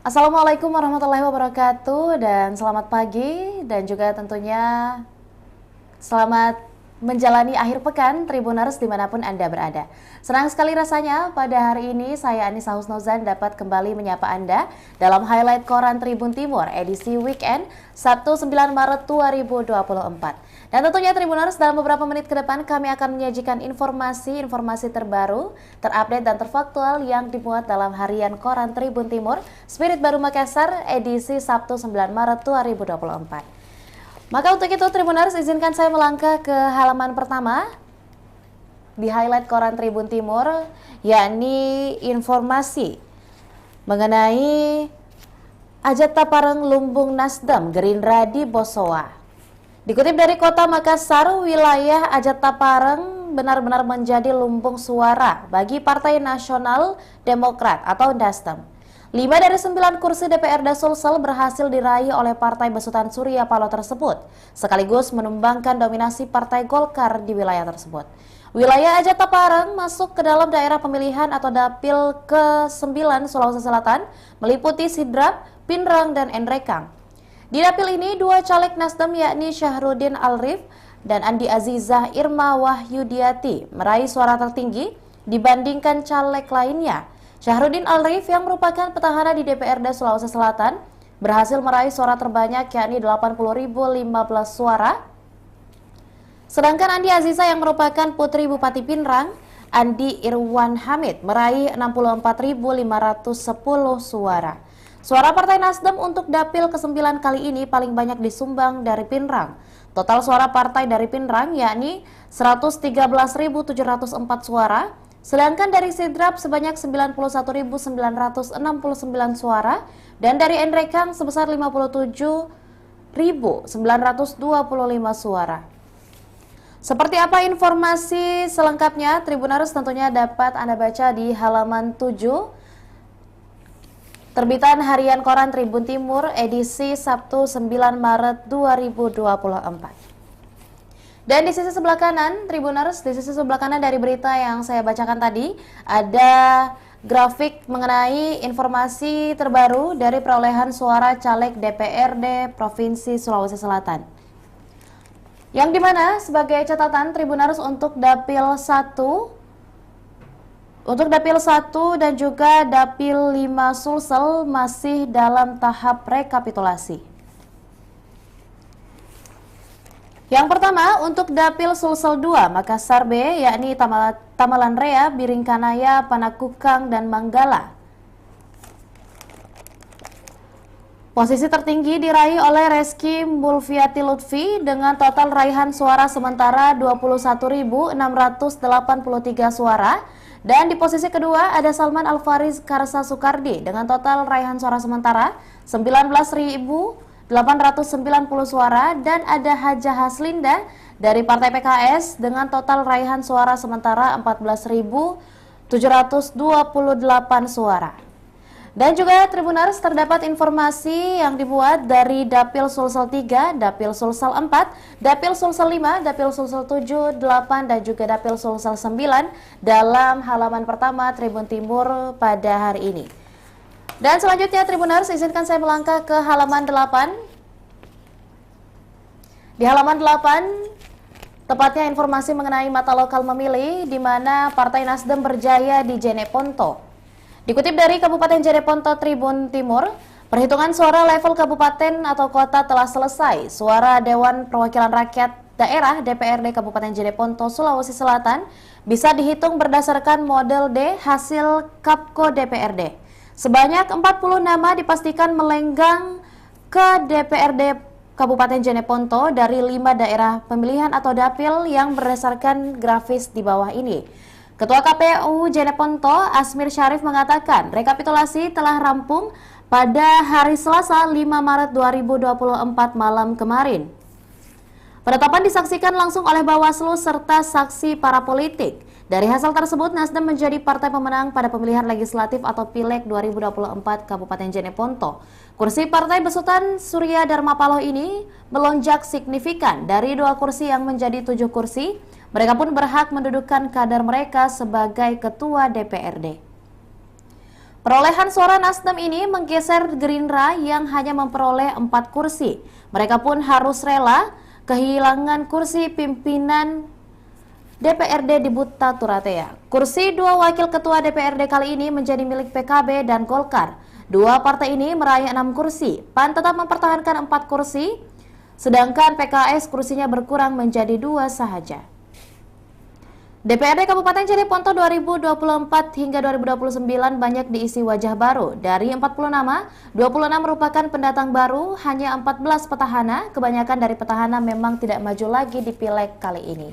Assalamualaikum warahmatullahi wabarakatuh dan selamat pagi dan juga tentunya selamat menjalani akhir pekan Tribuners dimanapun Anda berada. Senang sekali rasanya pada hari ini saya Anissa Husnuzan dapat kembali menyapa Anda dalam highlight Koran Tribun Timur edisi weekend Sabtu 9 Maret 2024. Dan tentunya Tribuners dalam beberapa menit ke depan kami akan menyajikan informasi terbaru, terupdate dan terfaktual yang dimuat dalam harian Koran Tribun Timur Spirit Baru Makassar edisi Sabtu 9 Maret 2024. Maka untuk itu Tribuners izinkan saya melangkah ke halaman pertama di highlight Koran Tribun Timur, yakni informasi mengenai Ajat Pareng Lumbung Nasdem Gerindra di Bosowa. Dikutip dari Kota Makassar, wilayah Ajat Pareng benar-benar menjadi lumbung suara bagi Partai Nasional Demokrat atau Nasdem. 5 dari 9 kursi DPRD Sulsel berhasil diraih oleh Partai Besutan Surya Paloh tersebut, sekaligus menumbangkan dominasi Partai Golkar di wilayah tersebut. Wilayah Ajat Pareng masuk ke dalam daerah pemilihan atau Dapil ke-9 Sulawesi Selatan, meliputi Sidrap, Pinrang, dan Enrekang. Di dapil ini, 2 caleg Nasdem yakni Syahrudin Alrif dan Andi Azizah Irma Wahyudiati meraih suara tertinggi dibandingkan caleg lainnya. Syahrudin Alrif yang merupakan petahana di DPRD Sulawesi Selatan berhasil meraih suara terbanyak yakni 80.015 suara. Sedangkan Andi Azizah yang merupakan putri Bupati Pinrang, Andi Irwan Hamid meraih 64.510 suara. Suara Partai Nasdem untuk dapil ke-9 kali ini paling banyak disumbang dari Pinrang. Total suara partai dari Pinrang yakni 113.704 suara, sedangkan dari Sidrap sebanyak 91.969 suara, dan dari Enrekang sebesar 57.925 suara. Seperti apa informasi selengkapnya, Tribuners tentunya dapat Anda baca di halaman 7 Terbitan Harian Koran Tribun Timur edisi Sabtu 9 Maret 2024. Dan di sisi sebelah kanan, Tribuners, di sisi sebelah kanan dari berita yang saya bacakan tadi, ada grafik mengenai informasi terbaru dari perolehan suara caleg DPRD Provinsi Sulawesi Selatan. Yang dimana sebagai catatan Tribuners untuk Dapil 1, dan juga Dapil 5 Sulsel masih dalam tahap rekapitulasi. Yang pertama untuk Dapil Sulsel 2 Makassar B yakni Tamalan Rea, Biringkanaya, Panakukang, dan Manggala. Posisi tertinggi diraih oleh Reski Mulfiati Lutfi dengan total raihan suara sementara 21.683 suara. Dan di posisi kedua ada Salman Alfariz Karsa Sukardi dengan total raihan suara sementara 19.890 suara, dan ada Haja Haslinda dari Partai PKS dengan total raihan suara sementara 14.728 suara. Dan juga Tribuners terdapat informasi yang dibuat dari Dapil Sulsel 3, Dapil Sulsel 4, Dapil Sulsel 5, Dapil Sulsel 7, 8, dan juga Dapil Sulsel 9 dalam halaman pertama Tribun Timur pada hari ini. Dan selanjutnya Tribuners izinkan saya melangkah ke halaman 8. Di halaman 8 tepatnya informasi mengenai mata lokal memilih di mana Partai Nasdem berjaya di Jeneponto. Dikutip dari Kabupaten Jeneponto Tribun Timur, perhitungan suara level kabupaten atau kota telah selesai. Suara Dewan Perwakilan Rakyat Daerah DPRD Kabupaten Jeneponto, Sulawesi Selatan bisa dihitung berdasarkan model D hasil Kapko DPRD. Sebanyak 40 nama dipastikan melenggang ke DPRD Kabupaten Jeneponto dari 5 daerah pemilihan atau dapil yang berdasarkan grafis di bawah ini. Ketua KPU Jeneponto, Asmir Syarif mengatakan rekapitulasi telah rampung pada hari Selasa 5 Maret 2024 malam kemarin. Penetapan disaksikan langsung oleh Bawaslu serta saksi para politik. Dari hasil tersebut, Nasdem menjadi partai pemenang pada pemilihan legislatif atau Pileg 2024 Kabupaten Jeneponto. Kursi Partai Besutan Surya Dharma Paloh ini melonjak signifikan dari 2 kursi yang menjadi 7 kursi. Mereka pun berhak mendudukan kader mereka sebagai ketua DPRD. Perolehan suara Nasdem ini menggeser Gerindra yang hanya memperoleh 4 kursi. Mereka pun harus rela kehilangan kursi pimpinan DPRD di Buta Turatea. Kursi 2 wakil ketua DPRD kali ini menjadi milik PKB dan Golkar. Dua partai ini meraih 6 kursi. PAN tetap mempertahankan 4 kursi, sedangkan PKS kursinya berkurang menjadi 2 saja. DPRD Kabupaten Jeneponto 2024 hingga 2029 banyak diisi wajah baru. Dari 40 nama, 26 merupakan pendatang baru, hanya 14 petahana. Kebanyakan dari petahana memang tidak maju lagi di pileg kali ini.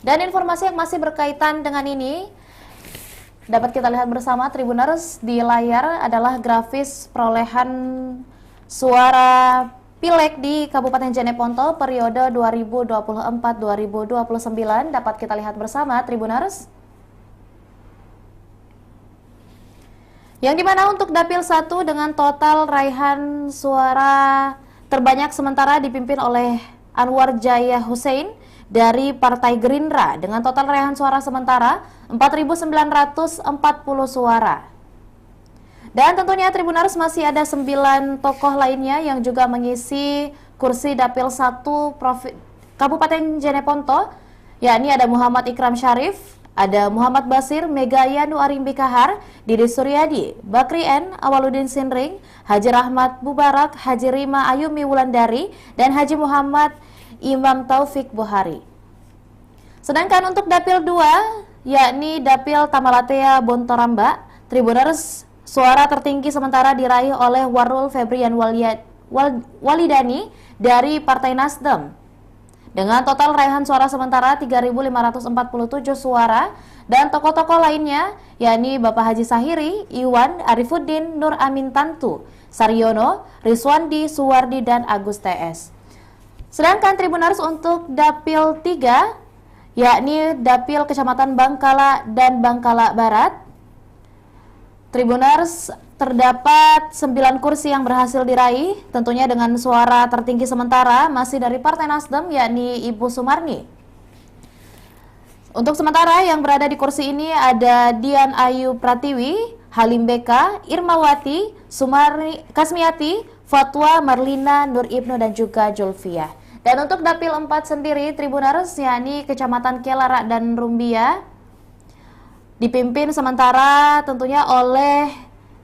Dan informasi yang masih berkaitan dengan ini dapat kita lihat bersama Tribuners di layar adalah grafis perolehan suara Pileg di Kabupaten Jeneponto periode 2024-2029 dapat kita lihat bersama Tribuners. Yang dimana untuk Dapil 1 dengan total raihan suara terbanyak sementara dipimpin oleh Anwar Jaya Hussein dari Partai Gerindra dengan total raihan suara sementara 4.940 suara. Dan tentunya Tribuners masih ada 9 tokoh lainnya yang juga mengisi kursi Dapil 1 Kabupaten Jeneponto, yakni ada Muhammad Ikram Syarif, ada Muhammad Basir, Megayanu Arimbi Kahar, Didi Suryadi, Bakri N, Awaludin Sinring, Haji Rahmat Mubarak, Haji Rima Ayumi Wulandari, dan Haji Muhammad Imam Taufik Buhari. Sedangkan untuk Dapil 2, yakni Dapil Tamalatea Bontoramba, Tribuners suara tertinggi sementara diraih oleh Warul Febrian Walidani dari Partai Nasdem dengan total raihan suara sementara 3.547 suara, dan tokoh-tokoh lainnya yakni Bapak Haji Sahiri, Iwan, Arifuddin, Nur Amin Tantu, Saryono, Rizwandi, Suwardi, dan Agus TS. Sedangkan Tribuners untuk Dapil 3 yakni Dapil Kecamatan Bangkala dan Bangkala Barat, Tribuners terdapat 9 kursi yang berhasil diraih, tentunya dengan suara tertinggi sementara masih dari Partai Nasdem yakni Ibu Sumarni. Untuk sementara yang berada di kursi ini ada Dian Ayu Pratiwi, Halim Beka, Irmawati, Sumarni Kasmiati, Fatwa, Marlina, Nur Ibnu, dan juga Julfiah. Dan untuk Dapil 4 sendiri Tribuners yakni Kecamatan Kelara dan Rumbia dipimpin sementara tentunya oleh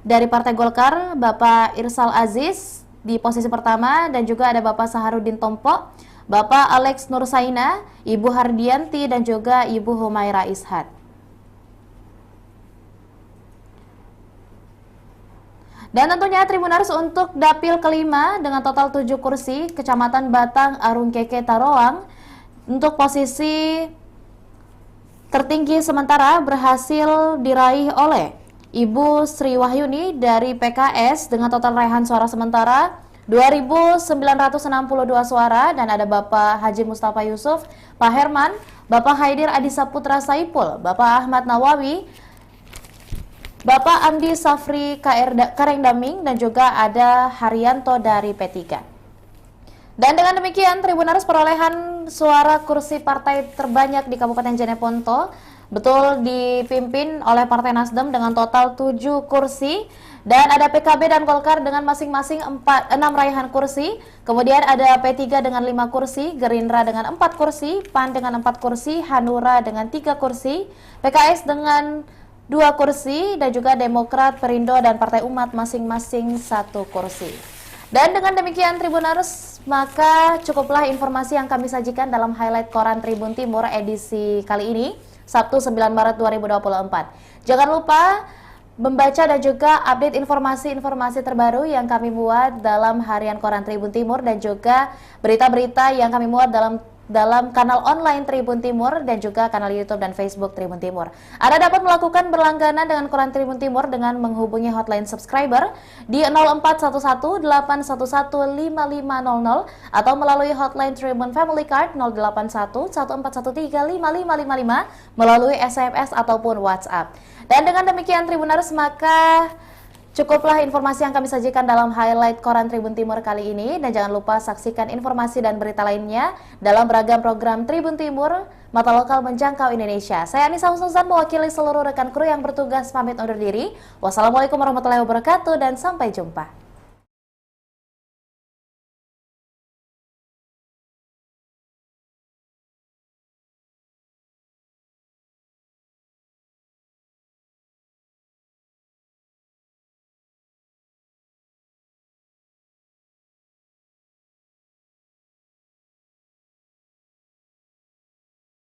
dari Partai Golkar Bapak Irsal Aziz di posisi pertama, dan juga ada Bapak Saharudin Tompo, Bapak Alex Nursaina, Ibu Hardianti, dan juga Ibu Humaira Ishad. Dan tentunya Tribuners untuk Dapil kelima dengan total 7 kursi Kecamatan Batang Arungkeke Taroang, untuk posisi tertinggi sementara berhasil diraih oleh Ibu Sri Wahyuni dari PKS dengan total raihan suara sementara 2.962 suara, dan ada Bapak Haji Mustafa Yusuf, Pak Herman, Bapak Haidir Adisa Putra Saipul, Bapak Ahmad Nawawi, Bapak Andi Safri Karengdaming, dan juga ada Haryanto dari P3. Dan dengan demikian Tribuners perolehan suara kursi partai terbanyak di Kabupaten Jeneponto betul dipimpin oleh Partai Nasdem dengan total 7 kursi, dan ada PKB dan Golkar dengan masing-masing 6 raihan kursi. Kemudian ada P3 dengan 5 kursi, Gerindra dengan 4 kursi, PAN dengan 4 kursi, Hanura dengan 3 kursi, PKS dengan 2 kursi, dan juga Demokrat, Perindo, dan Partai Umat masing-masing 1 kursi. Dan dengan demikian Tribuners, maka cukuplah informasi yang kami sajikan dalam highlight Koran Tribun Timur edisi kali ini, Sabtu 9 Maret 2024. Jangan lupa membaca dan juga update informasi-informasi terbaru yang kami buat dalam harian Koran Tribun Timur, dan juga berita-berita yang kami buat dalam kanal online Tribun Timur dan juga kanal YouTube dan Facebook Tribun Timur. Anda dapat melakukan berlangganan dengan Koran Tribun Timur dengan menghubungi hotline subscriber di 0411-811-5500 atau melalui hotline Tribun Family Card 081-1413-5555 melalui SMS ataupun WhatsApp. Dan dengan demikian Tribuners, maka Cukuplah informasi yang kami sajikan dalam highlight Koran Tribun Timur kali ini. Dan jangan lupa saksikan informasi dan berita lainnya dalam beragam program Tribun Timur, Mata Lokal Menjangkau Indonesia. Saya Anissa Husnuzan mewakili seluruh rekan kru yang bertugas pamit undur diri. Wassalamualaikum warahmatullahi wabarakatuh dan sampai jumpa.